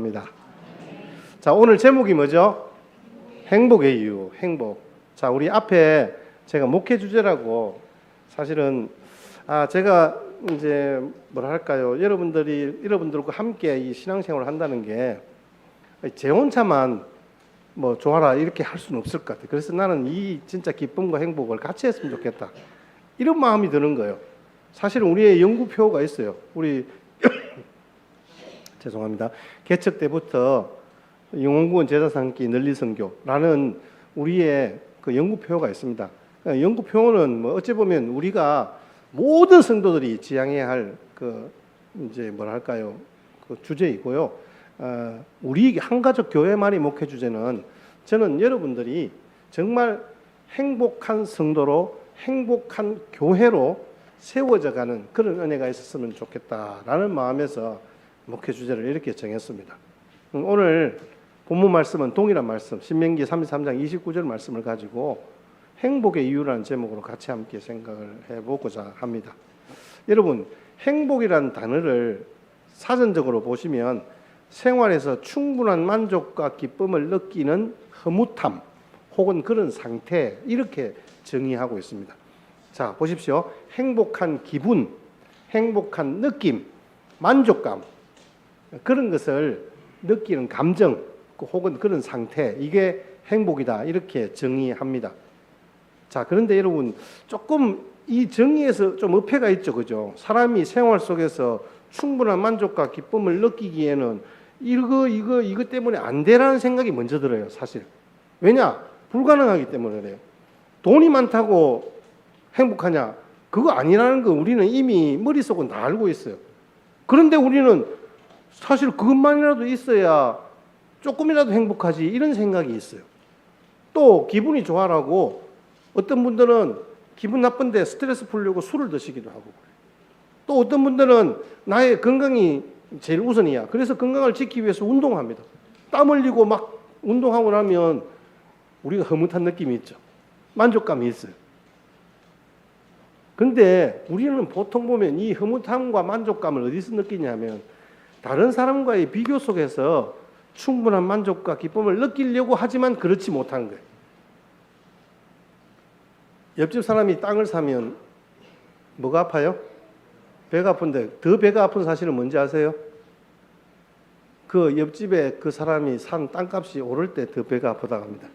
축복합니다. 자, 오늘 제목이 뭐죠? 행복의 이유, 행복. 자, 우리 앞에 제가 목회 주제라고 사실은 제가 이제 뭐랄까요, 여러분들과 함께 이 신앙생활을 한다는 게 제 혼자만 뭐 좋아라 이렇게 할 수는 없을 것 같아요. 그래서 나는 이 진짜 기쁨과 행복을 같이 했으면 좋겠다, 이런 마음이 드는 거예요. 사실은 우리의 연구표가 있어요. 우리 죄송합니다. 개척 때부터 영혼구원 제자상기 널리 선교라는 우리의 그 연구표가 있습니다. 연구표는 뭐 어찌 보면 우리가 모든 성도들이 지향해야 할 그 이제 뭐랄까요, 그 주제이고요. 우리 한가족 교회만의 목회 주제는 저는 여러분들이 정말 행복한 성도로 행복한 교회로 세워져가는 그런 은혜가 있었으면 좋겠다라는 마음에서 목회 주제를 이렇게 정했습니다. 오늘 본문 말씀은 동일한 말씀, 신명기 33장 29절 말씀을 가지고 행복의 이유라는 제목으로 같이 함께 생각을 해보고자 합니다. 여러분, 행복이라는 단어를 사전적으로 보시면 생활에서 충분한 만족과 기쁨을 느끼는 흐뭇함 혹은 그런 상태, 이렇게 정의하고 있습니다. 자, 보십시오. 행복한 기분, 행복한 느낌, 만족감, 그런 것을 느끼는 감정 혹은 그런 상태, 이게 행복이다, 이렇게 정의합니다. 자, 그런데 여러분, 조금 이 정의에서 좀 어폐가 있죠, 그죠? 사람이 생활 속에서 충분한 만족과 기쁨을 느끼기에는 이거 때문에 안 되라는 생각이 먼저 들어요, 사실. 왜냐? 불가능하기 때문에 그래요. 돈이 많다고 행복하냐? 그거 아니라는 거 우리는 이미 머릿속은 다 알고 있어요. 그런데 우리는 사실 그것만이라도 있어야 조금이라도 행복하지, 이런 생각이 있어요. 또 기분이 좋아라고 어떤 분들은 기분 나쁜데 스트레스 풀려고 술을 드시기도 하고, 또 어떤 분들은 나의 건강이 제일 우선이야, 그래서 건강을 지키기 위해서 운동합니다. 땀 흘리고 막 운동하고 나면 우리가 흐뭇한 느낌이 있죠. 만족감이 있어요. 근데 우리는 보통 보면 이 흐뭇함과 만족감을 어디서 느끼냐면 다른 사람과의 비교 속에서 충분한 만족과 기쁨을 느끼려고 하지만 그렇지 못한 거예요. 옆집 사람이 땅을 사면 뭐가 아파요? 배가 아픈데, 더 배가 아픈 사실은 뭔지 아세요? 그 옆집에 그 사람이 산 땅값이 오를 때 더 배가 아프다고 합니다.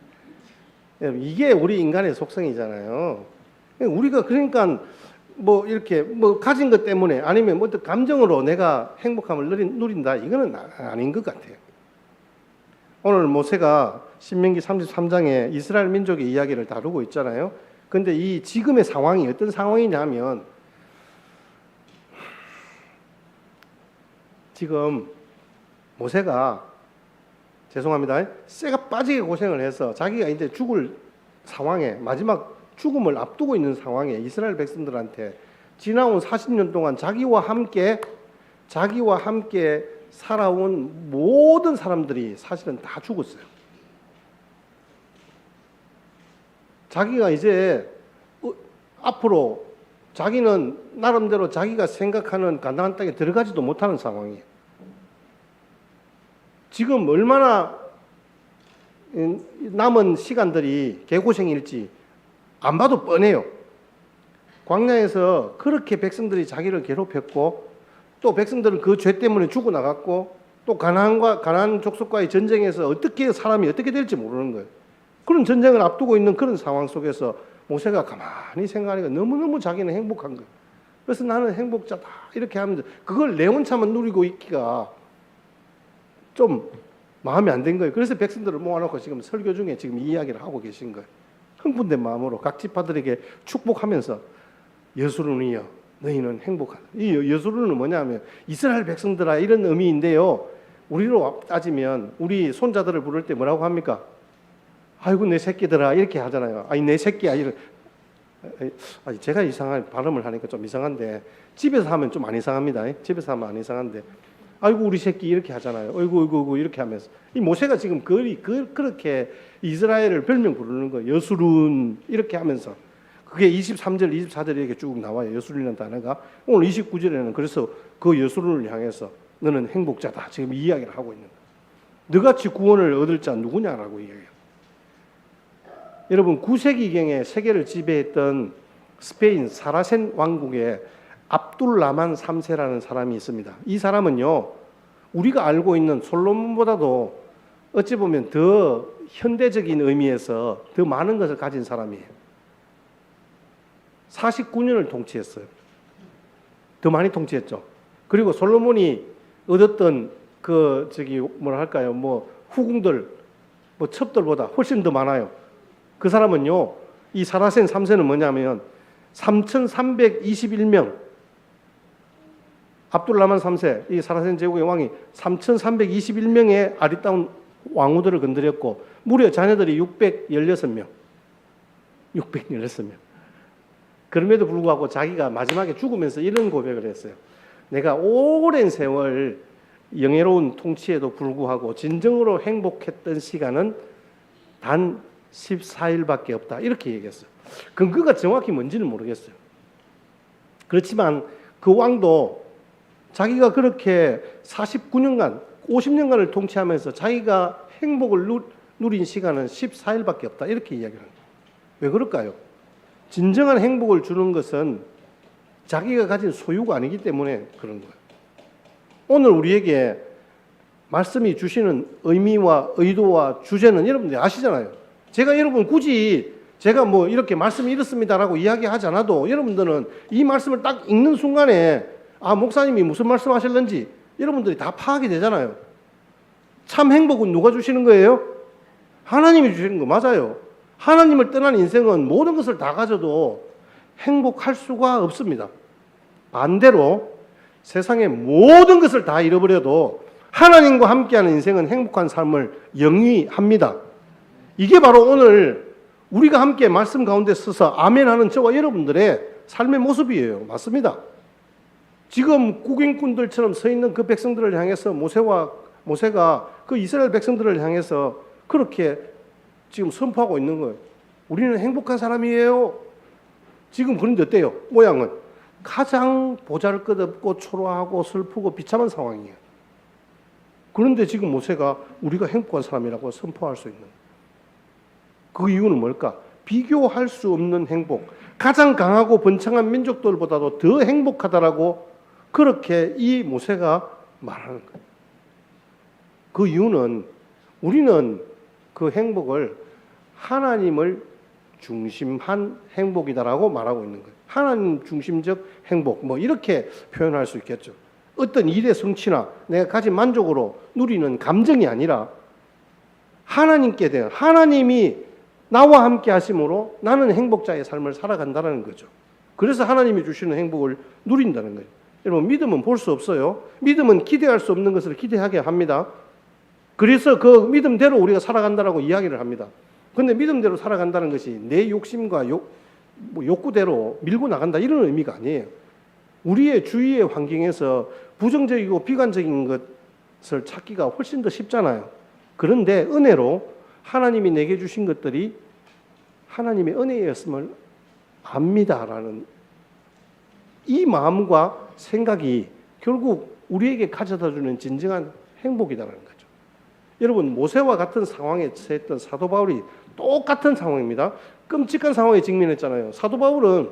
이게 우리 인간의 속성이잖아요. 우리가 그러니까 뭐 이렇게 뭐 가진 것 때문에 아니면 뭐 어떤 감정으로 내가 행복함을 누린다, 이거는 아닌 것 같아요. 오늘 모세가 신명기 33장에 이스라엘 민족의 이야기를 다루고 있잖아요. 근데 이 지금의 상황이 어떤 상황이냐면, 지금 모세가, 죄송합니다, 쇠가 빠지게 고생을 해서 자기가 이제 죽을 상황에, 마지막 죽음을 앞두고 있는 상황에 이스라엘 백성들한테 지나온 40년 동안 자기와 함께 살아온 모든 사람들이 사실은 다 죽었어요. 자기가 이제 앞으로 자기는 나름대로 자기가 생각하는 가나안 땅에 들어가지도 못하는 상황이에요. 지금 얼마나 남은 시간들이 개고생일지 안 봐도 뻔해요. 광야에서 그렇게 백성들이 자기를 괴롭혔고, 또 백성들은 그 죄 때문에 죽어나갔고, 또 가나안 족속과의 전쟁에서 어떻게 사람이 어떻게 될지 모르는 거예요. 그런 전쟁을 앞두고 있는 그런 상황 속에서 모세가 가만히 생각하니까 너무너무 자기는 행복한 거예요. 그래서 나는 행복자다, 이렇게 하면서 그걸 내 혼자만 누리고 있기가 좀 마음이 안 든 거예요. 그래서 백성들을 모아놓고 지금 설교 중에 지금 이 이야기를 하고 계신 거예요. 흥분된 마음으로 각 지파들에게 축복하면서 여수론이여 너희는 행복하다. 이 여수론은 뭐냐면 이스라엘 백성들아, 이런 의미인데요. 우리로 따지면 우리 손자들을 부를 때 뭐라고 합니까? 아이고 내 새끼들아, 이렇게 하잖아요. 아니 내 새끼야, 제가 이상한 발음을 하니까 좀 이상한데, 집에서 하면 좀 안 이상합니다. 집에서 하면 안 이상한데, 아이고 우리 새끼 이렇게 하잖아요. 어이구 이렇게 하면서 이 모세가 지금 그렇게 이스라엘을 별명 부르는 거예요. 여수룬, 이렇게 하면서. 그게 23절, 24절에 이렇게 쭉 나와요. 여수룬이라는 단어가. 오늘 29절에는 그래서 그 여수룬을 향해서 너는 행복자다, 지금 이 이야기를 하고 있는 거예요. 너같이 구원을 얻을 자 누구냐라고 얘기해요. 여러분 9세기경에 세계를 지배했던 스페인 사라센 왕국에 압둘라만 3세라는 사람이 있습니다. 이 사람은요, 우리가 알고 있는 솔로몬보다도 어찌 보면 더 현대적인 의미에서 더 많은 것을 가진 사람이에요. 49년을 통치했어요. 더 많이 통치했죠. 그리고 솔로몬이 얻었던 후궁들, 첩들보다 훨씬 더 많아요. 그 사람은요, 이 사라센 3세는 뭐냐면 3,321명, 압둘라만 3세, 이 사라센 제국의 왕이 3,321명의 아리따운 왕후들을 건드렸고 무려 자녀들이 616명. 그럼에도 불구하고 자기가 마지막에 죽으면서 이런 고백을 했어요. 내가 오랜 세월 영예로운 통치에도 불구하고 진정으로 행복했던 시간은 단 14일밖에 없다. 이렇게 얘기했어요. 근거가 정확히 뭔지는 모르겠어요. 그렇지만 그 왕도 자기가 그렇게 49년간, 50년간을 통치하면서 자기가 행복을 누린 시간은 14일밖에 없다. 이렇게 이야기합니다. 왜 그럴까요? 진정한 행복을 주는 것은 자기가 가진 소유가 아니기 때문에 그런 거예요. 오늘 우리에게 말씀이 주시는 의미와 의도와 주제는 여러분들이 아시잖아요. 제가 여러분 굳이 제가 이렇게 말씀이 이렇습니다라고 이야기하지 않아도 여러분들은 이 말씀을 딱 읽는 순간에 목사님이 무슨 말씀 하실는지 여러분들이 다 파악이 되잖아요. 참 행복은 누가 주시는 거예요? 하나님이 주시는 거 맞아요. 하나님을 떠난 인생은 모든 것을 다 가져도 행복할 수가 없습니다. 반대로 세상의 모든 것을 다 잃어버려도 하나님과 함께하는 인생은 행복한 삶을 영위합니다. 이게 바로 오늘 우리가 함께 말씀 가운데 서서 아멘하는 저와 여러분들의 삶의 모습이에요. 맞습니다. 지금 국인꾼들처럼 서 있는 그 백성들을 향해서 모세가 그 이스라엘 백성들을 향해서 그렇게 지금 선포하고 있는 거예요. 우리는 행복한 사람이에요. 지금 그런데 어때요? 모양은 가장 보잘것없고 초라하고 슬프고 비참한 상황이에요. 그런데 지금 모세가 우리가 행복한 사람이라고 선포할 수 있는 그 이유는 뭘까? 비교할 수 없는 행복, 가장 강하고 번창한 민족들보다도 더 행복하다라고 그렇게 이 모세가 말하는 거예요. 그 이유는 우리는 그 행복을 하나님을 중심한 행복이다라고 말하고 있는 거예요. 하나님 중심적 행복, 이렇게 표현할 수 있겠죠. 어떤 일의 성취나 내가 가진 만족으로 누리는 감정이 아니라 하나님께 대한, 하나님이 나와 함께 하심으로 나는 행복자의 삶을 살아간다는 거죠. 그래서 하나님이 주시는 행복을 누린다는 거예요. 여러분, 믿음은 볼 수 없어요. 믿음은 기대할 수 없는 것을 기대하게 합니다. 그래서 그 믿음대로 우리가 살아간다라고 이야기를 합니다. 그런데 믿음대로 살아간다는 것이 내 욕심과 욕구대로 밀고 나간다 이런 의미가 아니에요. 우리의 주위의 환경에서 부정적이고 비관적인 것을 찾기가 훨씬 더 쉽잖아요. 그런데 은혜로 하나님이 내게 주신 것들이 하나님의 은혜였음을 압니다라는 이 마음과 생각이 결국 우리에게 가져다주는 진정한 행복이라는 거죠. 여러분, 모세와 같은 상황에 처했던 사도 바울이 똑같은 상황입니다. 끔찍한 상황에 직면했잖아요. 사도 바울은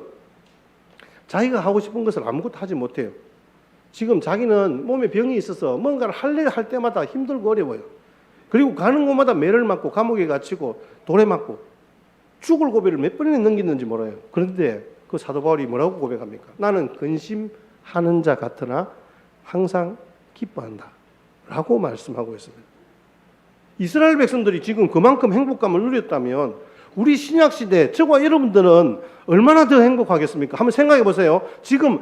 자기가 하고 싶은 것을 아무것도 하지 못해요. 지금 자기는 몸에 병이 있어서 뭔가를 할 때마다 힘들고 어려워요. 그리고 가는 곳마다 매를 맞고 감옥에 갇히고 돌에 맞고 죽을 고비를 몇 번이나 넘겼는지 몰라요. 그런데 그 사도 바울이 뭐라고 고백합니까? 나는 근심하는 자 같으나 항상 기뻐한다 라고 말씀하고 있습니다. 이스라엘 백성들이 지금 그만큼 행복감을 누렸다면 우리 신약시대 저와 여러분들은 얼마나 더 행복하겠습니까? 한번 생각해 보세요. 지금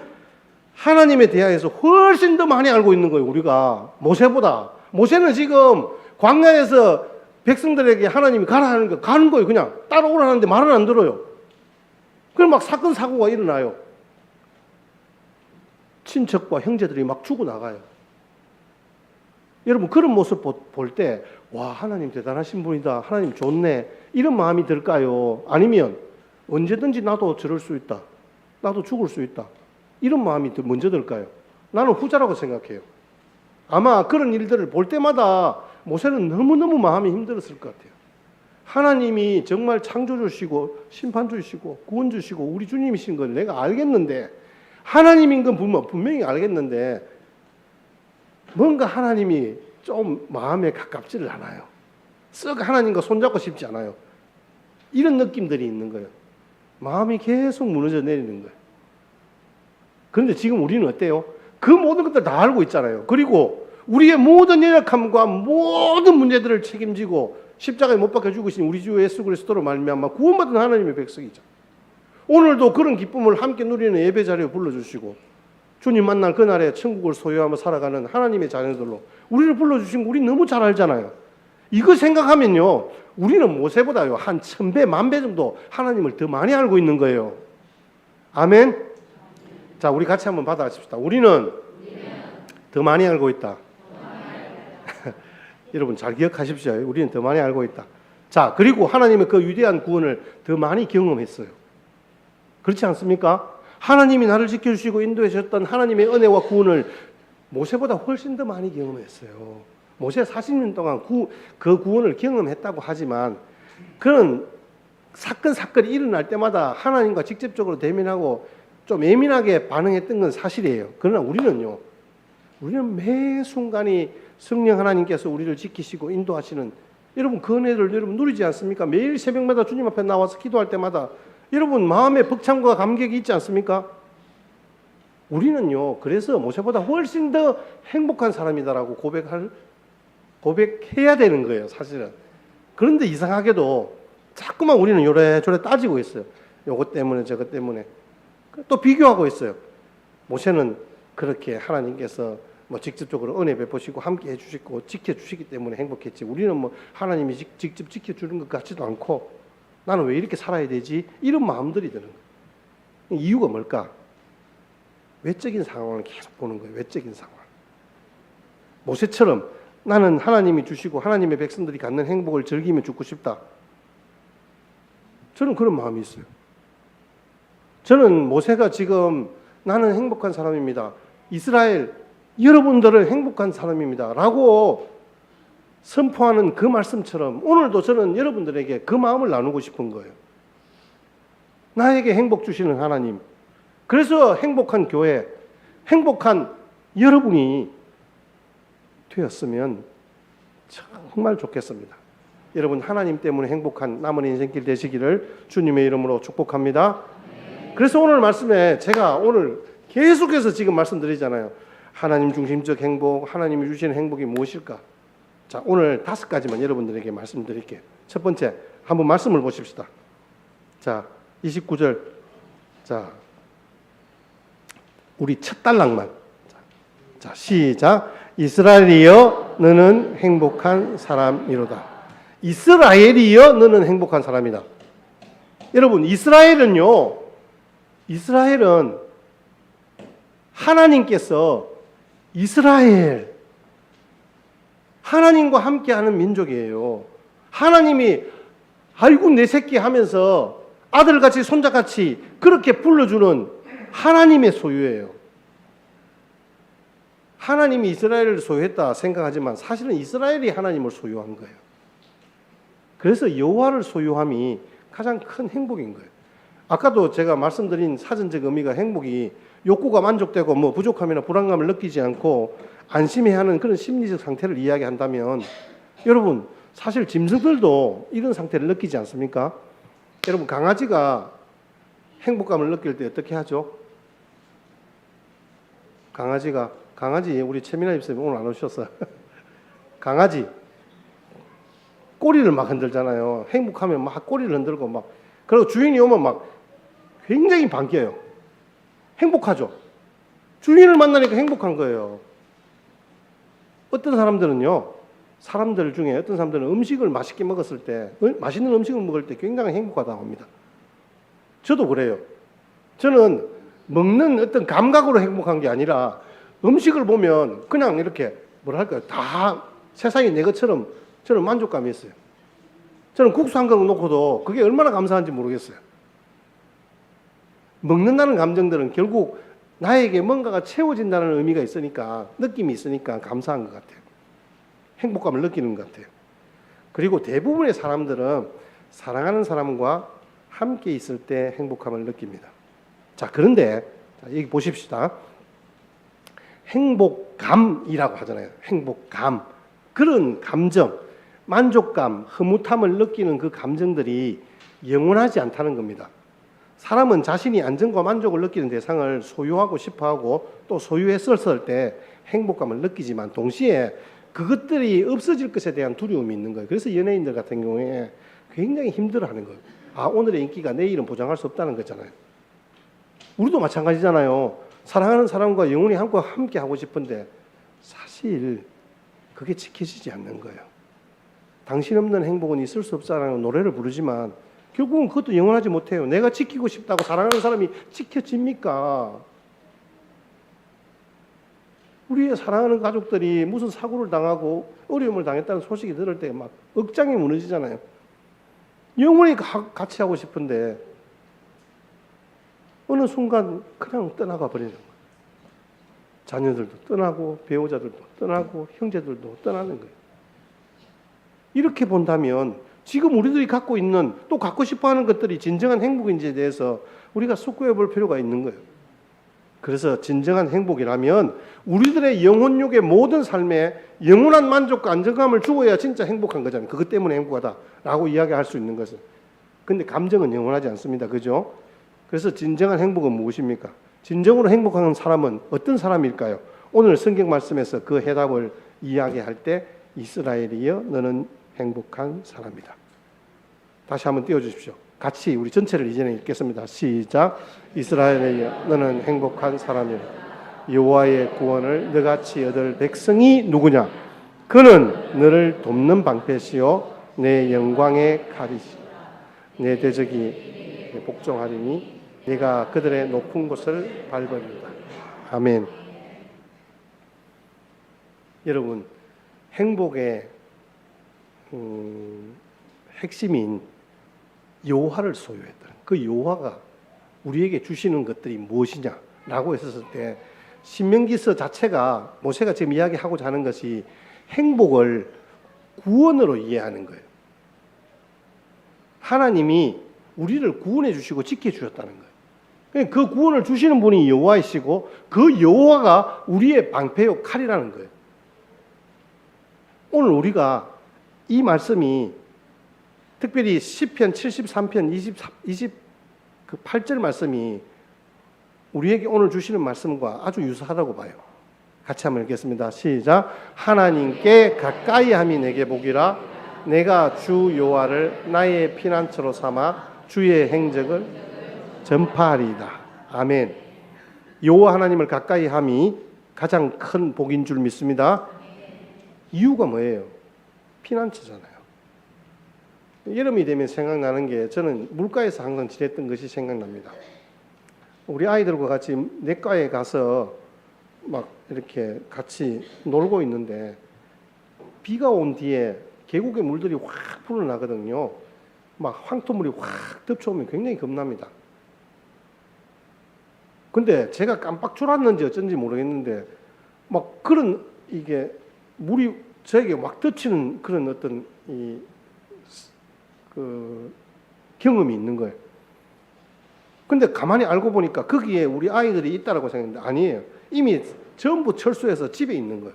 하나님에 대하여서 훨씬 더 많이 알고 있는 거예요. 우리가 모세보다. 모세는 지금 광야에서 백성들에게 하나님이 가라 하는 거 가는 거예요. 그냥 따라오라는데 말은 안 들어요. 그럼 막 사건 사고가 일어나요. 친척과 형제들이 막 죽어나가요. 여러분, 그런 모습 볼 때 와, 하나님 대단하신 분이다, 하나님 좋네, 이런 마음이 들까요? 아니면 언제든지 나도 저럴 수 있다, 나도 죽을 수 있다, 이런 마음이 먼저 들까요? 나는 후자라고 생각해요. 아마 그런 일들을 볼 때마다 모세는 너무너무 마음이 힘들었을 것 같아요. 하나님이 정말 창조주시고 심판주시고 구원주시고 우리 주님이신 걸 내가 알겠는데, 하나님인 건 분명히 알겠는데 뭔가 하나님이 좀 마음에 가깝지를 않아요. 썩 하나님과 손잡고 싶지 않아요. 이런 느낌들이 있는 거예요. 마음이 계속 무너져 내리는 거예요. 그런데 지금 우리는 어때요? 그 모든 것들 다 알고 있잖아요. 그리고 우리의 모든 연약함과 모든 문제들을 책임지고 십자가에 못 박혀 죽으신 우리 주 예수 그리스도로 말미암아 구원받은 하나님의 백성이죠. 오늘도 그런 기쁨을 함께 누리는 예배 자리에 불러주시고 주님 만날 그날에 천국을 소유하며 살아가는 하나님의 자녀들로 우리를 불러주신 거 우리 너무 잘 알잖아요. 이거 생각하면요, 우리는 모세보다요 한 1000배, 10,000배 정도 하나님을 더 많이 알고 있는 거예요. 아멘. 자, 우리 같이 한번 받아가십시다. 우리는 더 많이 알고 있다. 여러분 잘 기억하십시오. 우리는 더 많이 알고 있다. 자, 그리고 하나님의 그 위대한 구원을 더 많이 경험했어요. 그렇지 않습니까? 하나님이 나를 지켜주시고 인도해 주셨던 하나님의 은혜와 구원을 모세보다 훨씬 더 많이 경험했어요. 모세 40년 동안 그 구원을 경험했다고 하지만 그런 사건이 일어날 때마다 하나님과 직접적으로 대면하고 좀 예민하게 반응했던 건 사실이에요. 그러나 우리는 매 순간이 성령 하나님께서 우리를 지키시고 인도하시는, 여러분 그 은혜를 여러분 누리지 않습니까? 매일 새벽마다 주님 앞에 나와서 기도할 때마다 여러분 마음에 벅참과 감격이 있지 않습니까? 우리는요, 그래서 모세보다 훨씬 더 행복한 사람이다라고 고백해야 되는 거예요, 사실은. 그런데 이상하게도 자꾸만 우리는 요래저래 따지고 있어요. 요것 때문에 저것 때문에. 또 비교하고 있어요. 모세는 그렇게 하나님께서 직접적으로 은혜 베푸시고 함께 해주시고 지켜주시기 때문에 행복했지, 우리는 하나님이 직접 지켜주는 것 같지도 않고 나는 왜 이렇게 살아야 되지? 이런 마음들이 드는 거예요. 이유가 뭘까? 외적인 상황을 계속 보는 거예요. 외적인 상황. 모세처럼 나는 하나님이 주시고 하나님의 백성들이 갖는 행복을 즐기며 죽고 싶다. 저는 그런 마음이 있어요. 저는 모세가 지금 나는 행복한 사람입니다, 이스라엘 여러분들은 행복한 사람입니다 라고 선포하는 그 말씀처럼 오늘도 저는 여러분들에게 그 마음을 나누고 싶은 거예요. 나에게 행복 주시는 하나님, 그래서 행복한 교회, 행복한 여러분이 되었으면 정말 좋겠습니다. 여러분 하나님 때문에 행복한 남은 인생길 되시기를 주님의 이름으로 축복합니다. 그래서 오늘 말씀에 제가 오늘 계속해서 지금 말씀드리잖아요. 하나님 중심적 행복, 하나님이 주시는 행복이 무엇일까? 자, 오늘 5가지만 여러분들에게 말씀드릴게요. 첫 번째, 한번 말씀을 보십시다. 자, 29절. 자, 우리 첫 단락만. 자, 시작. 이스라엘이여 너는 행복한 사람이로다. 이스라엘이여 너는 행복한 사람이다. 여러분, 이스라엘은 하나님께서 이스라엘, 하나님과 함께하는 민족이에요. 하나님이 아이고 내 새끼 하면서 아들같이 손자같이 그렇게 불러주는 하나님의 소유예요. 하나님이 이스라엘을 소유했다 생각하지만 사실은 이스라엘이 하나님을 소유한 거예요. 그래서 여호와를 소유함이 가장 큰 행복인 거예요. 아까도 제가 말씀드린 사전적 의미가 행복이 욕구가 만족되고 부족함이나 불안감을 느끼지 않고 안심해하는 그런 심리적 상태를 이야기한다면, 여러분 사실 짐승들도 이런 상태를 느끼지 않습니까? 여러분 강아지가 행복감을 느낄 때 어떻게 하죠? 강아지 우리 최민아 집사님 오늘 안 오셨어요. 강아지 꼬리를 막 흔들잖아요. 행복하면 막 꼬리를 흔들고 그리고 주인이 오면 굉장히 반겨요. 행복하죠. 주인을 만나니까 행복한 거예요. 어떤 사람들은요, 사람들 중에 어떤 사람들은 음식을 맛있게 먹었을 때, 맛있는 음식을 먹을 때 굉장히 행복하다고 합니다. 저도 그래요. 저는 먹는 어떤 감각으로 행복한 게 아니라 음식을 보면 그냥 이렇게 다 세상이 내 것처럼 저는 만족감이 있어요. 저는 국수 한 그릇 놓고도 그게 얼마나 감사한지 모르겠어요. 먹는다는 감정들은 결국 나에게 뭔가가 채워진다는 의미가 있으니까, 느낌이 있으니까 감사한 것 같아요. 행복감을 느끼는 것 같아요. 그리고 대부분의 사람들은 사랑하는 사람과 함께 있을 때 행복감을 느낍니다. 자, 그런데 여기 보십시다. 행복감이라고 하잖아요. 행복감. 그런 감정, 만족감, 흐뭇함을 느끼는 그 감정들이 영원하지 않다는 겁니다. 사람은 자신이 안정과 만족을 느끼는 대상을 소유하고 싶어하고 또 소유했을 때 행복감을 느끼지만 동시에 그것들이 없어질 것에 대한 두려움이 있는 거예요. 그래서 연예인들 같은 경우에 굉장히 힘들어하는 거예요. 아, 오늘의 인기가 내일은 보장할 수 없다는 거잖아요. 우리도 마찬가지잖아요. 사랑하는 사람과 영원히 함께 하고 싶은데 사실 그게 지켜지지 않는 거예요. 당신 없는 행복은 있을 수 없다라는 노래를 부르지만 결국은 그것도 영원하지 못해요. 내가 지키고 싶다고 사랑하는 사람이 지켜집니까? 우리의 사랑하는 가족들이 무슨 사고를 당하고 어려움을 당했다는 소식이 들을 때 막 억장이 무너지잖아요. 영원히 같이 하고 싶은데 어느 순간 그냥 떠나가 버리는 거예요. 자녀들도 떠나고 배우자들도 떠나고 형제들도 떠나는 거예요. 이렇게 본다면 지금 우리들이 갖고 있는 또 갖고 싶어하는 것들이 진정한 행복인지에 대해서 우리가 숙고해 볼 필요가 있는 거예요. 그래서 진정한 행복이라면 우리들의 영혼욕의 모든 삶에 영원한 만족과 안정감을 주어야 진짜 행복한 거잖아요. 그것 때문에 행복하다라고 이야기할 수 있는 것은. 근데 감정은 영원하지 않습니다. 그죠? 그래서 진정한 행복은 무엇입니까? 진정으로 행복한 사람은 어떤 사람일까요? 오늘 성경 말씀에서 그 해답을 이야기할 때 이스라엘이여 너는 행복한 사람이다. 다시 한번 띄워주십시오. 같이 우리 전체를 이전에 읽겠습니다. 시작. 이스라엘이여 너는 행복한 사람이라. 여호와의 구원을 너같이 얻을 백성이 누구냐? 그는 너를 돕는 방패시요 내 영광의 칼이시. 내 대적이 복종하리니 네가 그들의 높은 곳을 밟으리다. 아멘. 여러분, 행복의 핵심인 여호와를 소유했다. 그 여호와가 우리에게 주시는 것들이 무엇이냐라고 했었을 때 신명기서 자체가 모세가 지금 이야기하고자 하는 것이 행복을 구원으로 이해하는 거예요. 하나님이 우리를 구원해 주시고 지켜 주셨다는 거예요. 그 구원을 주시는 분이 여호와이시고 그 여호와가 우리의 방패요 칼이라는 거예요. 오늘 우리가 이 말씀이 특별히 시편 73편 28절 말씀이 우리에게 오늘 주시는 말씀과 아주 유사하다고 봐요. 같이 한번 읽겠습니다. 시작. 하나님께 가까이 함이 내게 복이라. 내가 주 여호와를 나의 피난처로 삼아 주의 행적을 전파하리이다. 아멘. 여호와 하나님을 가까이 함이 가장 큰 복인 줄 믿습니다. 이유가 뭐예요? 피난처잖아요. 여름이 되면 생각나는 게 저는 물가에서 항상 지냈던 것이 생각납니다. 우리 아이들과 같이 내과에 가서 막 이렇게 같이 놀고 있는데 비가 온 뒤에 계곡의 물들이 확 불어나거든요. 막 황토물이 확 덮쳐오면 굉장히 겁납니다. 근데 제가 깜빡 졸았는지 어쩐지 모르겠는데 막 그런 이게 물이 저에게 막 덮치는 그런 어떤 그 경험이 있는 거예요. 근데 가만히 알고 보니까 거기에 우리 아이들이 있다라고 생각했는데 아니에요. 이미 전부 철수해서 집에 있는 거예요.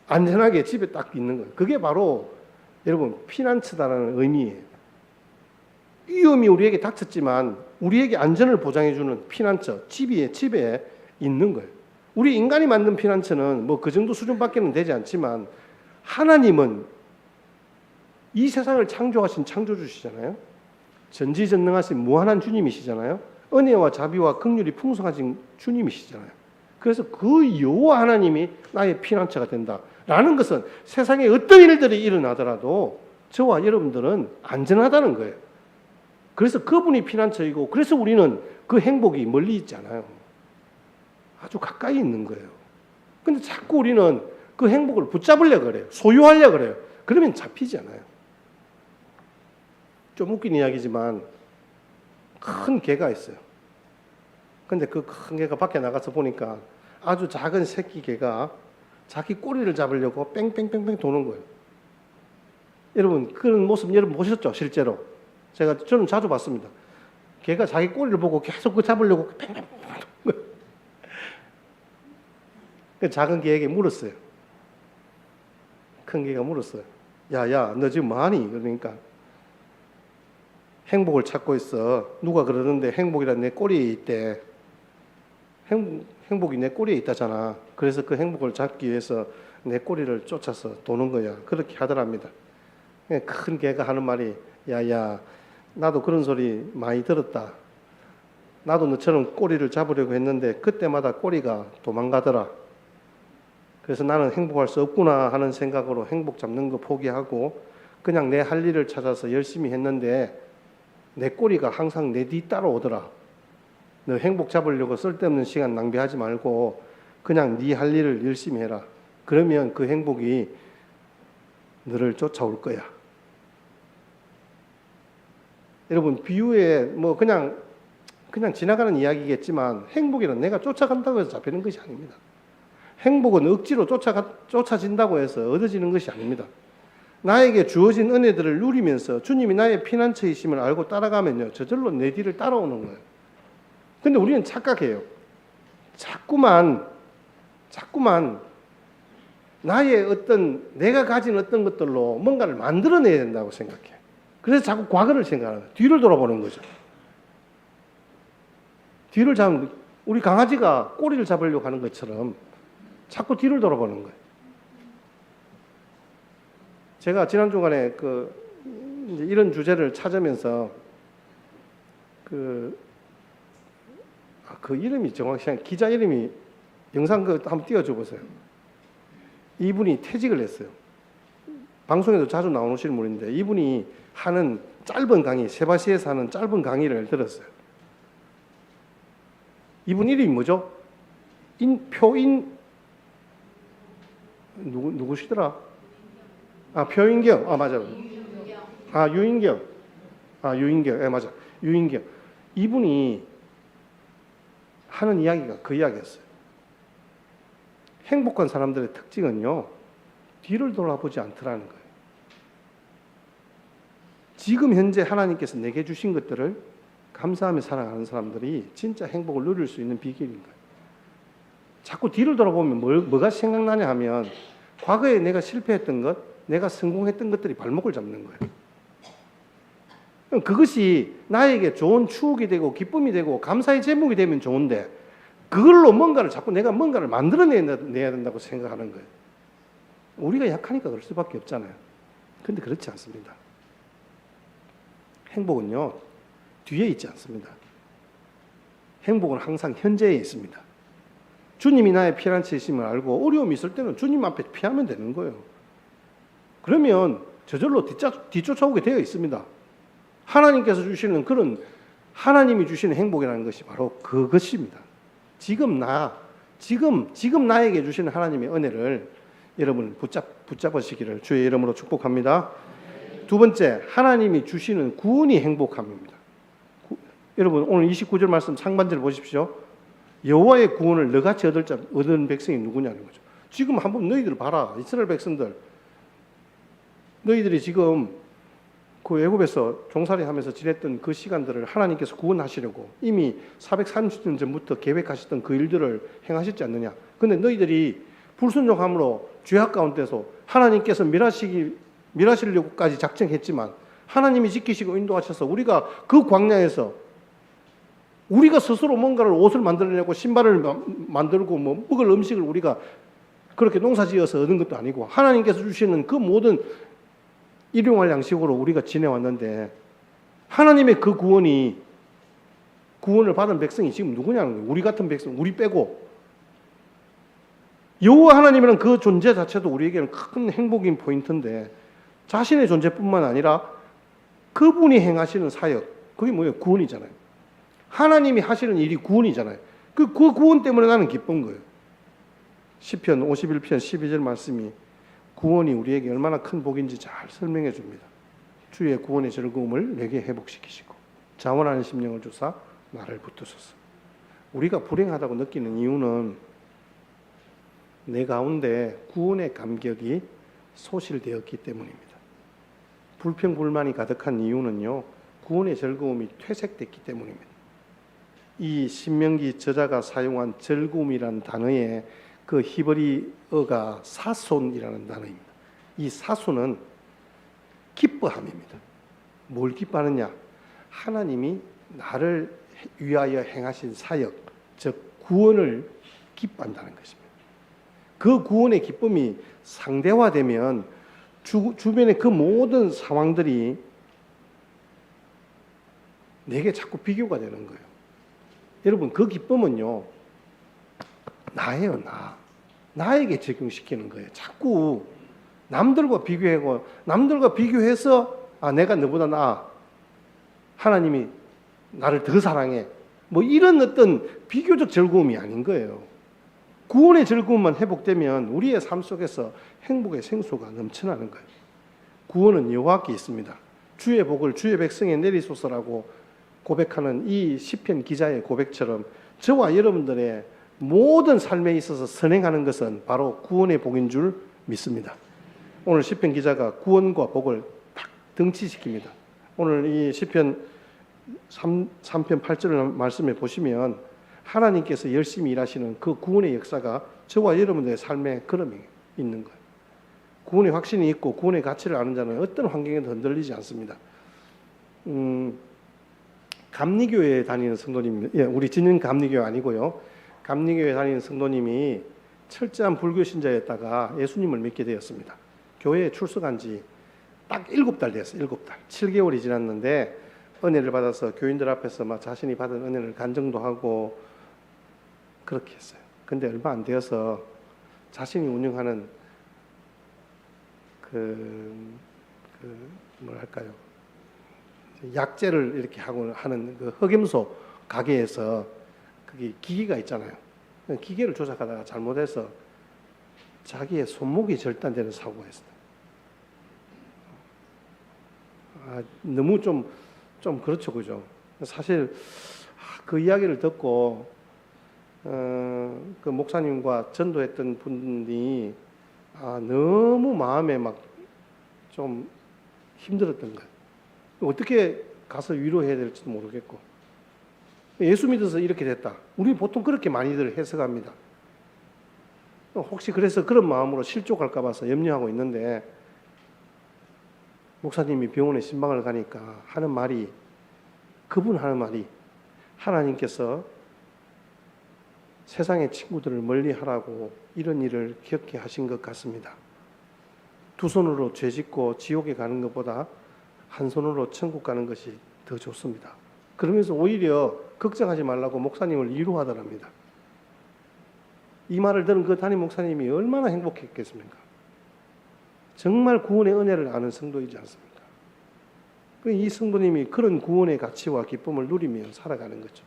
안전하게 집에 딱 있는 거예요. 그게 바로 여러분 피난처다라는 의미예요. 위험이 우리에게 닥쳤지만 우리에게 안전을 보장해주는 피난처, 집에 있는 거예요. 우리 인간이 만든 피난처는 뭐 그 정도 수준밖에는 되지 않지만 하나님은 이 세상을 창조하신 창조주시잖아요. 전지전능하신 무한한 주님이시잖아요. 은혜와 자비와 긍휼이 풍성하신 주님이시잖아요. 그래서 그 여호와 하나님이 나의 피난처가 된다라는 것은 세상에 어떤 일들이 일어나더라도 저와 여러분들은 안전하다는 거예요. 그래서 그분이 피난처이고 그래서 우리는 그 행복이 멀리 있지 않아요. 아주 가까이 있는 거예요. 근데 자꾸 우리는 그 행복을 붙잡으려고 그래요. 소유하려고 그래요. 그러면 잡히지 않아요. 좀 웃긴 이야기지만 큰 개가 있어요. 근데 그 큰 개가 밖에 나가서 보니까 아주 작은 새끼 개가 자기 꼬리를 잡으려고 뺑뺑뺑뺑 도는 거예요. 여러분 그런 모습 여러분 보셨죠? 실제로 저는 자주 봤습니다. 걔가 자기 꼬리를 보고 계속 그 잡으려고 뺑뺑뺑 도는 거예요. 그 작은 개에게 물었어요. 큰 개가 물었어요. 야야 너 지금 뭐하니? 그러니까 행복을 찾고 있어. 누가 그러는데 행복이란 내 꼬리에 있대. 행복이 내 꼬리에 있다잖아. 그래서 그 행복을 잡기 위해서 내 꼬리를 쫓아서 도는 거야. 그렇게 하더랍니다. 큰 개가 하는 말이 야야 나도 그런 소리 많이 들었다. 나도 너처럼 꼬리를 잡으려고 했는데 그때마다 꼬리가 도망가더라. 그래서 나는 행복할 수 없구나 하는 생각으로 행복 잡는 거 포기하고 그냥 내 할 일을 찾아서 열심히 했는데 내 꼬리가 항상 내 뒤 따라오더라. 너 행복 잡으려고 쓸데없는 시간 낭비하지 말고 그냥 네 할 일을 열심히 해라. 그러면 그 행복이 너를 쫓아올 거야. 여러분 비유에 뭐 그냥 지나가는 이야기겠지만 행복이란 내가 쫓아간다고 해서 잡히는 것이 아닙니다. 행복은 억지로 쫓아진다고 해서 얻어지는 것이 아닙니다. 나에게 주어진 은혜들을 누리면서 주님이 나의 피난처이심을 알고 따라가면요 저절로 내 뒤를 따라오는 거예요. 근데 우리는 착각해요. 자꾸만 나의 어떤 내가 가진 어떤 것들로 뭔가를 만들어내야 된다고 생각해. 그래서 자꾸 과거를 생각하는 거예요. 뒤를 돌아보는 거죠. 뒤를 잡는 우리 강아지가 꼬리를 잡으려고 하는 것처럼 자꾸 뒤를 돌아보는 거예요. 제가 지난 주간에 이런 주제를 찾으면서 그 이름이 정확히 기자 이름이 영상 한번 띄워줘 보세요. 이분이 퇴직을 했어요. 방송에도 자주 나오시는 분인데 이분이 하는 짧은 강의, 세바시에서 하는 짧은 강의를 들었어요. 이분 이름이 뭐죠? 누구시더라? 표인경. 맞아요. 유인경. 유인경. 맞아. 유인경. 이분이 하는 이야기가 그 이야기였어요. 행복한 사람들의 특징은요, 뒤를 돌아보지 않더라는 거예요. 지금 현재 하나님께서 내게 주신 것들을 감사하며 살아가는 사람들이 진짜 행복을 누릴 수 있는 비결인 거예요. 자꾸 뒤를 돌아보면 뭐가 생각나냐 하면 과거에 내가 실패했던 것, 내가 성공했던 것들이 발목을 잡는 거예요. 그것이 나에게 좋은 추억이 되고 기쁨이 되고 감사의 제목이 되면 좋은데 그걸로 내가 뭔가를 만들어내야 된다고 생각하는 거예요. 우리가 약하니까 그럴 수밖에 없잖아요. 그런데 그렇지 않습니다. 행복은요, 뒤에 있지 않습니다. 행복은 항상 현재에 있습니다. 주님이 나의 피난처이심을 알고 어려움이 있을 때는 주님 앞에 피하면 되는 거예요. 그러면 저절로 뒤쫓아오게 되어 있습니다. 하나님께서 주시는 하나님이 주시는 행복이라는 것이 바로 그것입니다. 지금 나에게 주시는 하나님의 은혜를 여러분 붙잡으시기를 주의 이름으로 축복합니다. 두 번째, 하나님이 주시는 구원이 행복함입니다. 여러분 오늘 29절 말씀 상반절 보십시오. 여호와의 구원을 너같이 얻은 백성이 누구냐는 거죠. 지금 한번 너희들 봐라. 이스라엘 백성들. 너희들이 지금 그 애굽에서 종살이하면서 지냈던 그 시간들을 하나님께서 구원하시려고 이미 430년 전부터 계획하셨던 그 일들을 행하셨지 않느냐. 그런데 너희들이 불순종함으로 죄악 가운데서 하나님께서 멸하시려고까지 작정했지만 하나님이 지키시고 인도하셔서 우리가 그 광야에서 우리가 스스로 뭔가를 옷을 만들어내고 신발을 만들고 먹을 음식을 우리가 그렇게 농사지어서 얻은 것도 아니고 하나님께서 주시는 그 모든 일용할 양식으로 우리가 지내왔는데 하나님의 그 구원을 받은 백성이 지금 누구냐는 거예요. 우리 같은 백성, 우리 빼고. 여호와 하나님이라는 그 존재 자체도 우리에게는 큰 행복인 포인트인데 자신의 존재뿐만 아니라 그분이 행하시는 사역, 그게 뭐예요? 구원이잖아요. 하나님이 하시는 일이 구원이잖아요. 그 구원 때문에 나는 기쁜 거예요. 시편 51편 12절 말씀이 구원이 우리에게 얼마나 큰 복인지 잘 설명해 줍니다. 주의 구원의 즐거움을 내게 회복시키시고 자원하는 심령을 주사 나를 붙드소서. 우리가 불행하다고 느끼는 이유는 내 가운데 구원의 감격이 소실되었기 때문입니다. 불평불만이 가득한 이유는요, 구원의 즐거움이 퇴색됐기 때문입니다. 이 신명기 저자가 사용한 즐거움이라는 단어의 그 히브리어가 사손이라는 단어입니다. 이 사손은 기뻐함입니다. 뭘 기뻐하느냐? 하나님이 나를 위하여 행하신 사역, 즉 구원을 기뻐한다는 것입니다. 그 구원의 기쁨이 상대화되면 주변의 그 모든 상황들이 내게 자꾸 비교가 되는 거예요. 여러분, 그 기쁨은요, 나예요, 나에게 적용시키는 거예요. 자꾸 남들과 비교하고, 남들과 비교해서, 내가 너보다 나아. 하나님이 나를 더 사랑해. 뭐 이런 어떤 비교적 즐거움이 아닌 거예요. 구원의 즐거움만 회복되면 우리의 삶 속에서 행복의 생수가 넘쳐나는 거예요. 구원은 여호와께 있습니다. 주의 복을 주의 백성에 내리소서라고 고백하는 이 시편 기자의 고백처럼 저와 여러분들의 모든 삶에 있어서 선행하는 것은 바로 구원의 복인 줄 믿습니다. 오늘 시편 기자가 구원과 복을 딱 등치시킵니다. 오늘 이 시편 3편 8절 말씀에 보시면 하나님께서 열심히 일하시는 그 구원의 역사가 저와 여러분들의 삶에 걸음이 있는 거예요. 구원의 확신이 있고 구원의 가치를 아는 자는 어떤 환경에도 흔들리지 않습니다. 감리교회에 다니는 성도님, 우리 진영 감리교회 아니고요. 감리교회에 다니는 성도님이 철저한 불교 신자였다가 예수님을 믿게 되었습니다. 교회에 출석한 지 딱 7달 됐어요. 7달. 7개월이 지났는데 은혜를 받아서 교인들 앞에서 막 자신이 받은 은혜를 간증도 하고 그렇게 했어요. 근데 얼마 안 되어서 자신이 운영하는 뭐랄까요, 약재를 이렇게 하고 하는 그 흑염소 가게에서 그게 기계가 있잖아요. 기계를 조작하다가 잘못해서 자기의 손목이 절단되는 사고가 있어요. 너무 좀 그렇죠, 그죠? 사실 그 이야기를 듣고 그 목사님과 전도했던 분이 너무 마음에 막 좀 힘들었던 거예요. 어떻게 가서 위로해야 될지도 모르겠고, 예수 믿어서 이렇게 됐다. 우리 보통 그렇게 많이들 해석합니다. 혹시 그래서 그런 마음으로 실족할까 봐서 염려하고 있는데, 목사님이 병원에 신방을 가니까 그분 하는 말이 하나님께서 세상의 친구들을 멀리 하라고 이런 일을 기억해 하신 것 같습니다. 두 손으로 죄 짓고 지옥에 가는 것보다 한 손으로 천국 가는 것이 더 좋습니다. 그러면서 오히려 걱정하지 말라고 목사님을 위로하더랍니다. 이 말을 들은 그 담임 목사님이 얼마나 행복했겠습니까? 정말 구원의 은혜를 아는 성도이지 않습니까? 이 성도님이 그런 구원의 가치와 기쁨을 누리며 살아가는 거죠.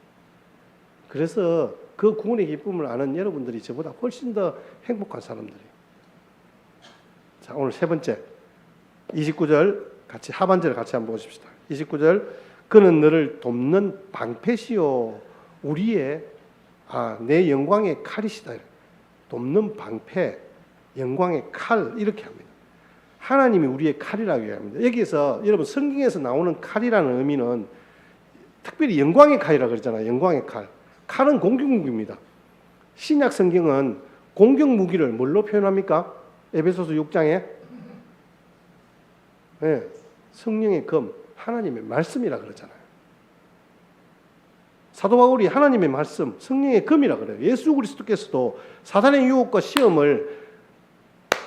그래서 그 구원의 기쁨을 아는 여러분들이 저보다 훨씬 더 행복한 사람들이에요. 자, 오늘 세 번째 29절 같이 하반절 같이 한번 보십시다. 29절 그는 너를 돕는 방패시요 우리의 내 영광의 칼이시다. 돕는 방패, 영광의 칼 이렇게 합니다. 하나님이 우리의 칼이라고 얘기합니다. 여기서 여러분 성경에서 나오는 칼이라는 의미는 특별히 영광의 칼이라고 그러잖아요. 영광의 칼. 칼은 공격무기입니다. 신약 성경은 공격무기를 뭘로 표현합니까? 에베소서 6장에 성령의 검, 하나님의 말씀이라 그러잖아요. 사도 바울이 하나님의 말씀, 성령의 검이라 그래요. 예수 그리스도께서도 사단의 유혹과 시험을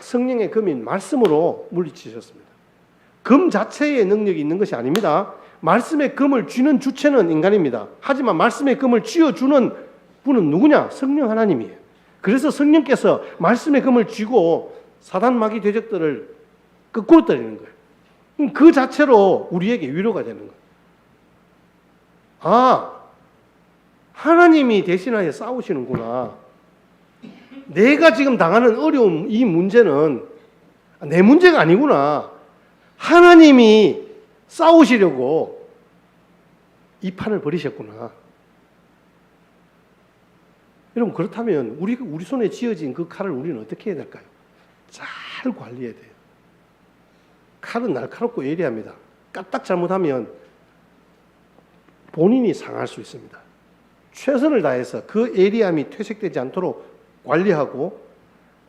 성령의 검인 말씀으로 물리치셨습니다. 검 자체의 능력이 있는 것이 아닙니다. 말씀의 검을 쥐는 주체는 인간입니다. 하지만 말씀의 검을 쥐어주는 분은 누구냐? 성령 하나님이에요. 그래서 성령께서 말씀의 검을 쥐고 사단 마귀 대적들을 거꾸로 때리는 거예요. 그 자체로 우리에게 위로가 되는 거예요. 하나님이 대신하여 싸우시는구나. 내가 지금 당하는 어려움, 이 문제는 내 문제가 아니구나. 하나님이 싸우시려고 이 판을 벌이셨구나. 여러분 그렇다면 우리 손에 쥐어진 그 칼을 우리는 어떻게 해야 될까요? 잘 관리해야 돼요. 칼은 날카롭고 예리합니다. 까딱 잘못하면 본인이 상할 수 있습니다. 최선을 다해서 그 예리함이 퇴색되지 않도록 관리하고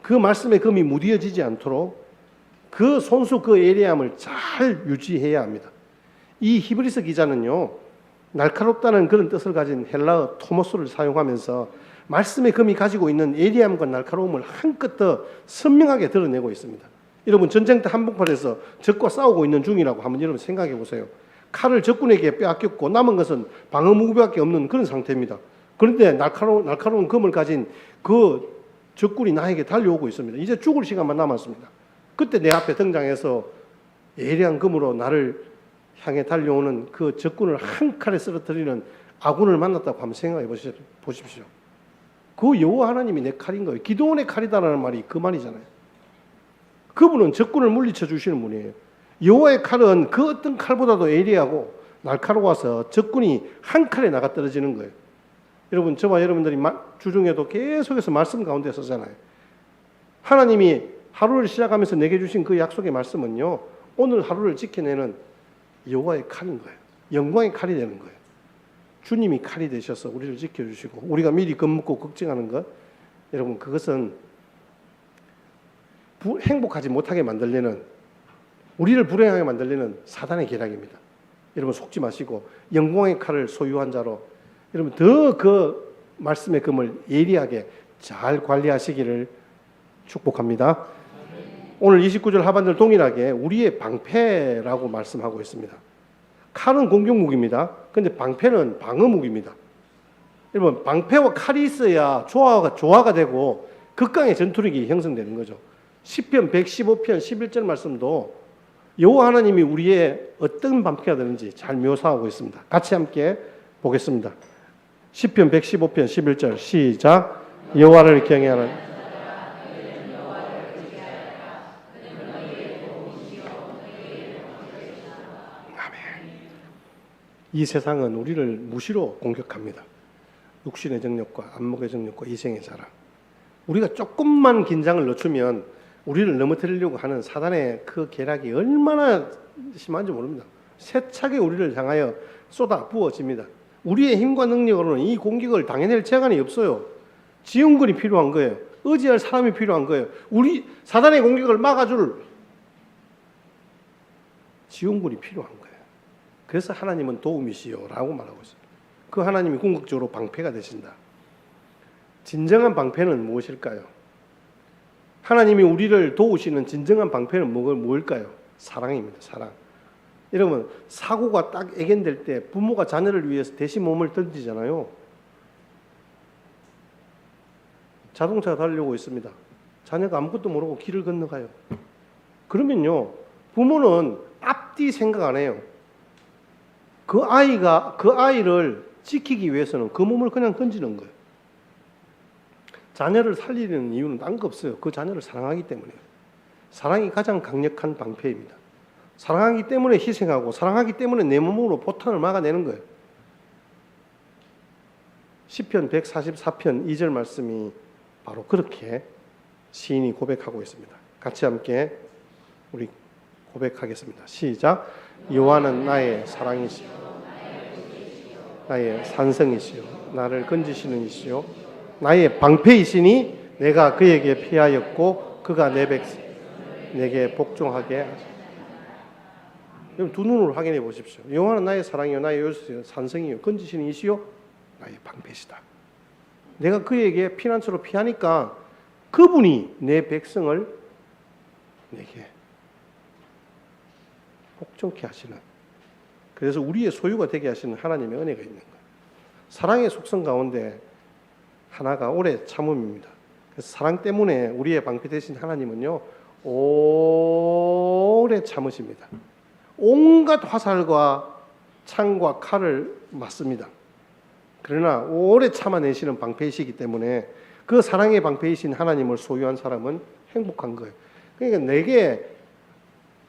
그 말씀의 금이 무디어지지 않도록 그 손수 그 예리함을 잘 유지해야 합니다. 이 히브리서 기자는요, 날카롭다는 그런 뜻을 가진 헬라어 토모스를 사용하면서 말씀의 금이 가지고 있는 예리함과 날카로움을 한껏 더 선명하게 드러내고 있습니다. 여러분 전쟁터 한복판에서 적과 싸우고 있는 중이라고 한번 여러분 생각해 보세요. 칼을 적군에게 빼앗겼고 남은 것은 방어 무기밖에 없는 그런 상태입니다. 그런데 날카로운 금을 가진 그 적군이 나에게 달려오고 있습니다. 이제 죽을 시간만 남았습니다. 그때 내 앞에 등장해서 예리한 금으로 나를 향해 달려오는 그 적군을 한 칼에 쓰러뜨리는 아군을 만났다고 한번 생각해 보십시오. 그 여호와 하나님이 내 칼인 거예요. 기드온의 칼이다라는 말이 그 말이잖아요. 그분은 적군을 물리쳐 주시는 분이에요. 여호와의 칼은 그 어떤 칼보다도 예리하고 날카로워서 적군이 한 칼에 나가 떨어지는 거예요. 여러분 저와 여러분들이 주중에도 계속해서 말씀 가운데 서잖아요. 하나님이 하루를 시작하면서 내게 주신 그 약속의 말씀은요, 오늘 하루를 지켜내는 여호와의 칼인 거예요. 영광의 칼이 되는 거예요. 주님이 칼이 되셔서 우리를 지켜주시고 우리가 미리 겁먹고 걱정하는 것, 여러분 그것은 행복하지 못하게 만들려는, 우리를 불행하게 만들려는 사단의 계략입니다. 여러분 속지 마시고 영광의 칼을 소유한 자로 여러분 더 그 말씀의 금을 예리하게 잘 관리하시기를 축복합니다. 오늘 29절 하반절 동일하게 우리의 방패라고 말씀하고 있습니다. 칼은 공격무기입니다. 그런데 방패는 방어무기입니다. 여러분 방패와 칼이 있어야 조화가 되고 극강의 전투력이 형성되는 거죠. 시편 115편 11절 말씀도 여호와 하나님이 우리의 어떤 방패가 되는지 잘 묘사하고 있습니다. 같이 함께 보겠습니다. 시편 115편 11절 시작. 여호와를 경외하는 이 세상은 우리를 무시로 공격합니다. 육신의 정욕과 안목의 정욕과 이생의 자랑. 우리가 조금만 긴장을 늦추면 우리를 넘어뜨리려고 하는 사단의 그 계략이 얼마나 심한지 모릅니다. 세차게 우리를 향하여 쏟아 부어집니다. 우리의 힘과 능력으로는 이 공격을 당해낼 재간이 없어요. 지원군이 필요한 거예요. 의지할 사람이 필요한 거예요. 우리 사단의 공격을 막아줄 지원군이 필요한 거예요. 그래서 하나님은 도움이시요라고 말하고 있습니다. 그 하나님이 궁극적으로 방패가 되신다. 진정한 방패는 무엇일까요? 하나님이 우리를 도우시는 진정한 방패는 무엇일까요? 사랑입니다. 사랑. 여러분 사고가 딱 애견될 때 부모가 자녀를 위해서 대신 몸을 던지잖아요. 자동차가 달리고 있습니다. 자녀가 아무것도 모르고 길을 건너가요. 그러면요 부모는 앞뒤 생각 안 해요. 그 아이를 지키기 위해서는 그 몸을 그냥 던지는 거예요. 자녀를 살리는 이유는 딴 거 없어요. 그 자녀를 사랑하기 때문에요. 사랑이 가장 강력한 방패입니다. 사랑하기 때문에 희생하고 사랑하기 때문에 내 몸으로 포탄을 막아내는 거예요. 시편 144편 2절 말씀이 바로 그렇게 시인이 고백하고 있습니다. 같이 함께 우리 고백하겠습니다. 시작. 여호와는 나의 사랑이시요 나의 산성이시요 나를 건지시는 이시요 나의 방패이시니 내가 그에게 피하였고 그가 내 백성 내게 복종하게 하시오. 여러분 두 눈으로 확인해 보십시오. 여호와는 나의 사랑이요 나의 요새요 산성이요 건지시는 이시요 나의 방패시다. 내가 그에게 피난처로 피하니까 그분이 내 백성을 내게 복종케 하시는, 그래서 우리의 소유가 되게 하시는 하나님의 은혜가 있는 거예요. 사랑의 속성 가운데 하나가 오래 참음입니다. 그래서 사랑 때문에 우리의 방패 되신 하나님은요 오래 참으십니다. 온갖 화살과 창과 칼을 맞습니다. 그러나 오래 참아내시는 방패이시기 때문에 그 사랑의 방패이신 하나님을 소유한 사람은 행복한 거예요. 그러니까 내게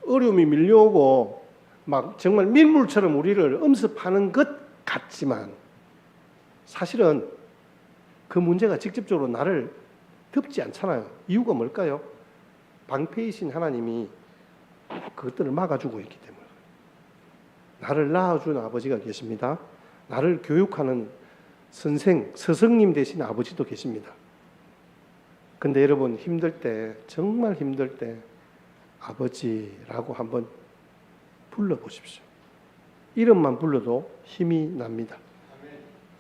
어려움이 밀려오고 막 정말 밀물처럼 우리를 엄습하는 것 같지만 사실은 그 문제가 직접적으로 나를 덮지 않잖아요. 이유가 뭘까요? 방패이신 하나님이 그것들을 막아주고 있기 때문에. 나를 낳아준 아버지가 계십니다. 나를 교육하는 선생, 스승님 되신 아버지도 계십니다. 근데 여러분 힘들 때, 정말 힘들 때 아버지라고 한번 불러보십시오. 이름만 불러도 힘이 납니다.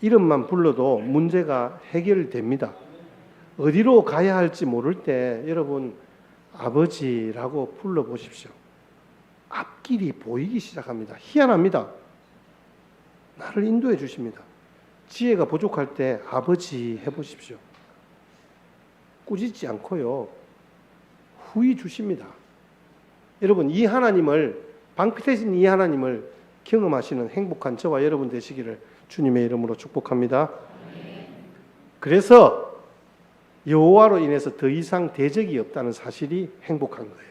이름만 불러도 문제가 해결됩니다. 어디로 가야 할지 모를 때 여러분 아버지라고 불러보십시오. 앞길이 보이기 시작합니다. 희한합니다. 나를 인도해 주십니다. 지혜가 부족할 때 아버지 해보십시오. 꾸짖지 않고요. 후히 주십니다. 여러분 이 하나님을, 방패 대신 이 하나님을 경험하시는 행복한 저와 여러분 되시기를 주님의 이름으로 축복합니다. 그래서 여호와로 인해서 더 이상 대적이 없다는 사실이 행복한 거예요.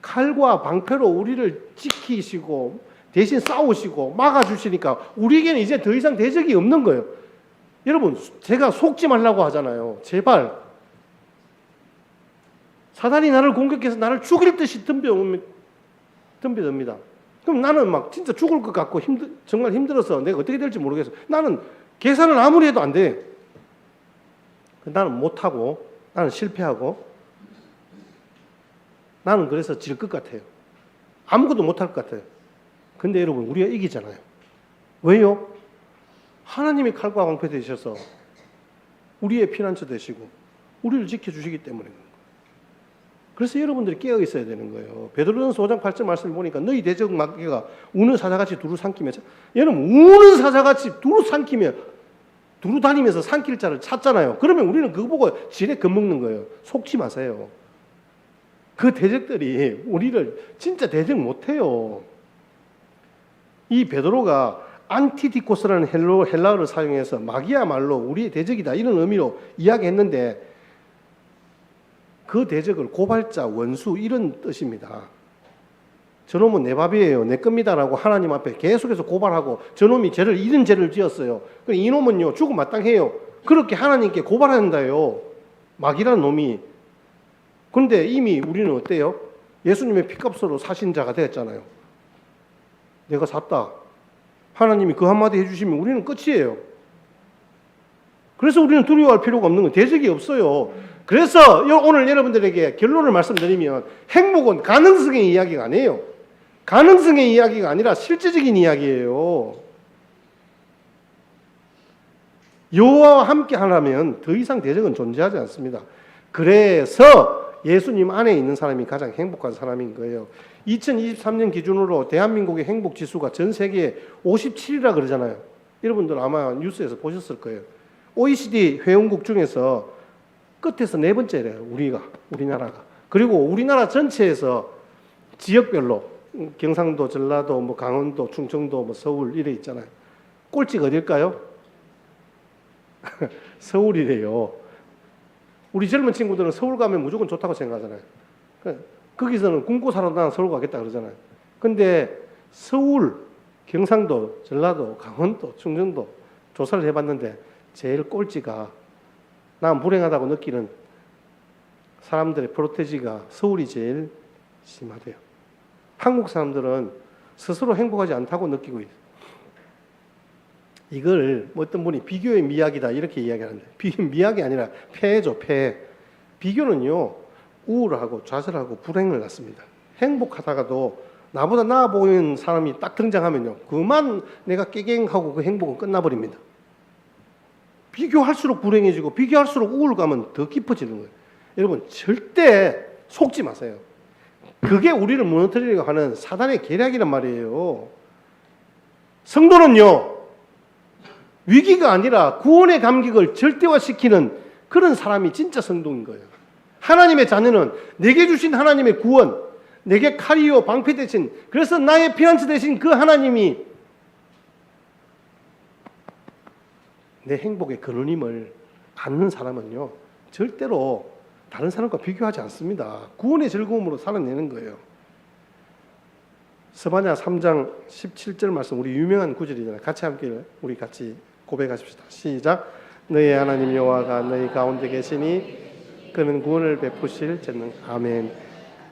칼과 방패로 우리를 지키시고 대신 싸우시고 막아주시니까 우리에게는 이제 더 이상 대적이 없는 거예요. 여러분 제가 속지 말라고 하잖아요. 제발. 사단이 나를 공격해서 나를 죽일 듯이 덤벼듭니다. 그럼 나는 막 진짜 죽을 것 같고 정말 힘들어서 내가 어떻게 될지 모르겠어. 나는 계산을 아무리 해도 안 돼. 나는 못하고 나는 실패하고 나는 그래서 질 것 같아요. 아무것도 못할 것 같아요. 근데 여러분 우리가 이기잖아요. 왜요? 하나님이 칼과 방패 되셔서 우리의 피난처 되시고 우리를 지켜주시기 때문입니다. 그래서 여러분들이 깨어 있어야 되는 거예요. 베드로전서 5장 8절 말씀을 보니까 너희 대적 마귀가 우는 사자같이 두루 삼키며, 여러분 우는 사자같이 두루 삼키며 두루 다니면서 삼킬 자를 찾잖아요. 그러면 우리는 그거 보고 지레 겁먹는 거예요. 속지 마세요. 그 대적들이 우리를 진짜 대적 못해요. 이 베드로가 안티디코스라는 헬라어를 사용해서 마귀야말로 우리의 대적이다 이런 의미로 이야기했는데 그 대적을 고발자, 원수 이런 뜻입니다. 저놈은 내 밥이에요. 내 겁니다라고 하나님 앞에 계속해서 고발하고 저놈이 이런 죄를 지었어요. 이놈은요 죽음 마땅해요. 그렇게 하나님께 고발한다요. 마귀라는 놈이. 그런데 이미 우리는 어때요? 예수님의 피값으로 사신 자가 되었잖아요. 내가 샀다. 하나님이 그 한마디 해주시면 우리는 끝이에요. 그래서 우리는 두려워할 필요가 없는 거예요. 대적이 없어요. 그래서 오늘 여러분들에게 결론을 말씀드리면 행복은 가능성의 이야기가 아니에요. 가능성의 이야기가 아니라 실제적인 이야기예요. 여호와와 함께 하려면 더 이상 대적은 존재하지 않습니다. 그래서 예수님 안에 있는 사람이 가장 행복한 사람인 거예요. 2023년 기준으로 대한민국의 행복 지수가 전 세계에 57이라 그러잖아요. 여러분들 아마 뉴스에서 보셨을 거예요. OECD 회원국 중에서 끝에서 네 번째래요. 우리나라가. 그리고 우리나라 전체에서 지역별로 경상도, 전라도, 뭐 강원도, 충청도, 뭐 서울 이래 있잖아요. 꼴찌가 어딜까요? 서울이래요. 우리 젊은 친구들은 서울 가면 무조건 좋다고 생각하잖아요. 거기서는 굶고 살아도 난 서울 가겠다 그러잖아요. 근데 서울, 경상도, 전라도, 강원도, 충청도 조사를 해봤는데 제일 꼴찌가 난 불행하다고 느끼는 사람들의 프로테지가 서울이 제일 심하대요. 한국 사람들은 스스로 행복하지 않다고 느끼고 있어요. 이걸 어떤 분이 비교의 미학이다 이렇게 이야기하는데 미학이 아니라 폐죠, 폐. 비교는요 우울하고 좌절하고 불행을 낳습니다. 행복하다가도 나보다 나아 보이는 사람이 딱 등장하면요 그만 내가 깨갱하고 그 행복은 끝나버립니다. 비교할수록 불행해지고 비교할수록 우울감은 더 깊어지는 거예요. 여러분 절대 속지 마세요. 그게 우리를 무너뜨리려고 하는 사단의 계략이란 말이에요. 성도는요 위기가 아니라 구원의 감격을 절대화시키는 그런 사람이 진짜 성도인 거예요. 하나님의 자녀는 내게 주신 하나님의 구원, 내게 칼이요 방패 대신, 그래서 나의 피난처 대신 그 하나님이 내 행복의 근원임을 갖는 사람은요 절대로 다른 사람과 비교하지 않습니다. 구원의 즐거움으로 살아내는 거예요. 스바냐 3장 17절 말씀, 우리 유명한 구절이잖아요. 같이 함께 우리 같이 고백하십시다. 시작. 너희 하나님 여호와가 너희 가운데 계시니 그는 구원을 베푸실 전능. 아멘.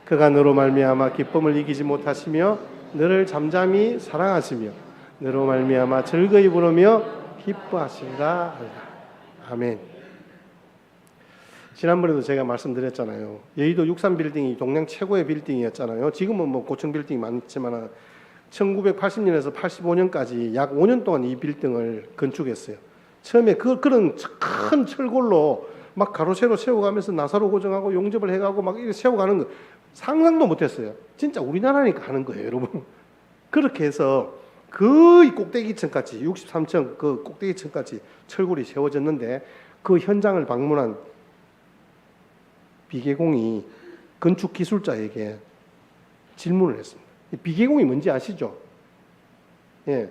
그가 너로 말미암아 기쁨을 이기지 못하시며 너를 잠잠히 사랑하시며 너로 말미암아 즐거이 부르며 기뻐하신다 하리라. 아멘. 지난번에도 제가 말씀드렸잖아요. 여의도 63 빌딩이 동양 최고의 빌딩이었잖아요. 지금은 뭐 고층 빌딩이 많지만 1980년에서 85년까지 약 5년 동안 이 빌딩을 건축했어요. 처음에 그런 큰 철골로 막 가로 세로 세워가면서 나사로 고정하고 용접을 해가고 막 이렇게 세워가는 거 상상도 못했어요. 진짜 우리나라니까 하는 거예요, 여러분. 그렇게 해서 거의 꼭대기층까지 63층 그 꼭대기층까지 철골이 세워졌는데 그 현장을 방문한 비계공이 건축 기술자에게 질문을 했습니다. 비계공이 뭔지 아시죠? 예,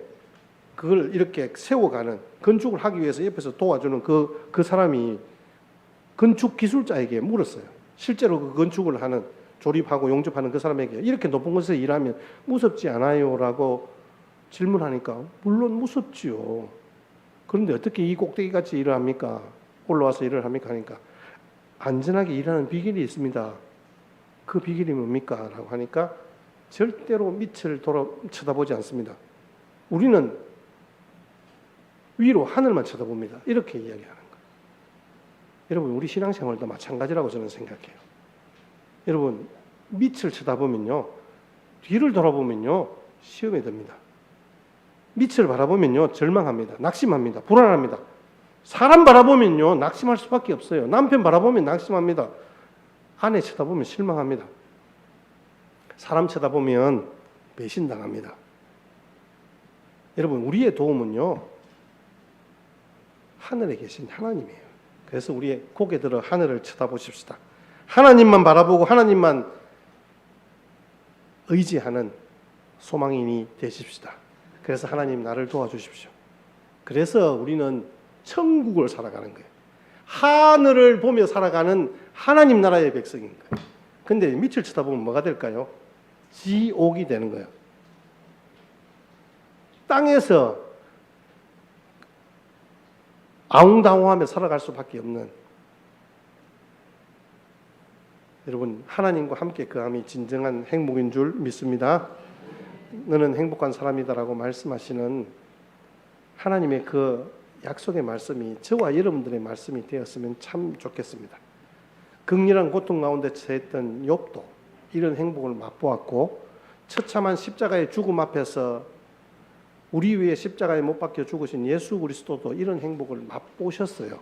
그걸 이렇게 세워가는 건축을 하기 위해서 옆에서 도와주는 그 사람이 건축 기술자에게 물었어요. 실제로 그 건축을 하는 조립하고 용접하는 그 사람에게 이렇게 높은 곳에서 일하면 무섭지 않아요? 라고 질문하니까 물론 무섭지요. 그런데 어떻게 이 꼭대기같이 일을 합니까? 올라와서 일을 합니까? 하니까 안전하게 일하는 비결이 있습니다. 그 비결이 뭡니까? 라고 하니까 절대로 밑을 쳐다보지 않습니다. 우리는 위로 하늘만 쳐다봅니다. 이렇게 이야기하는 거예요. 여러분, 우리 신앙생활도 마찬가지라고 저는 생각해요. 여러분, 밑을 쳐다보면요, 뒤를 돌아보면요, 시험에 듭니다. 밑을 바라보면요, 절망합니다. 낙심합니다. 불안합니다. 사람 바라보면요, 낙심할 수밖에 없어요. 남편 바라보면 낙심합니다. 아내 쳐다보면 실망합니다. 사람 쳐다보면 배신당합니다. 여러분, 우리의 도움은요, 하늘에 계신 하나님이에요. 그래서 우리의 고개 들어 하늘을 쳐다보십시다. 하나님만 바라보고 하나님만 의지하는 소망인이 되십시다. 그래서 하나님 나를 도와주십시오. 그래서 우리는 천국을 살아가는 거예요. 하늘을 보며 살아가는 하나님 나라의 백성인 거예요. 근데 밑을 쳐다보면 뭐가 될까요? 지옥이 되는 거예요. 땅에서 아웅다웅하며 살아갈 수밖에 없는, 여러분, 하나님과 함께 거함이 진정한 행복인 줄 믿습니다. 너는 행복한 사람이다라고 말씀하시는 하나님의 그 약속의 말씀이 저와 여러분들의 말씀이 되었으면 참 좋겠습니다. 극렬한 고통 가운데 처했던 욥도 이런 행복을 맛보았고, 처참한 십자가의 죽음 앞에서 우리 위해 십자가에 못 박혀 죽으신 예수 그리스도도 이런 행복을 맛보셨어요.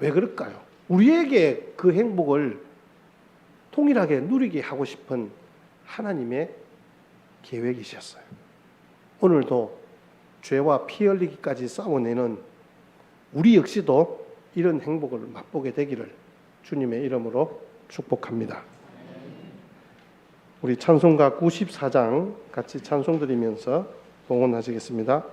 왜 그럴까요? 우리에게 그 행복을 동일하게 누리게 하고 싶은 하나님의 계획이셨어요. 오늘도 죄와 피 흘리기까지 싸워내는 우리 역시도 이런 행복을 맛보게 되기를 주님의 이름으로 축복합니다. 우리 찬송가 94장 같이 찬송 드리면서 봉헌하시겠습니다.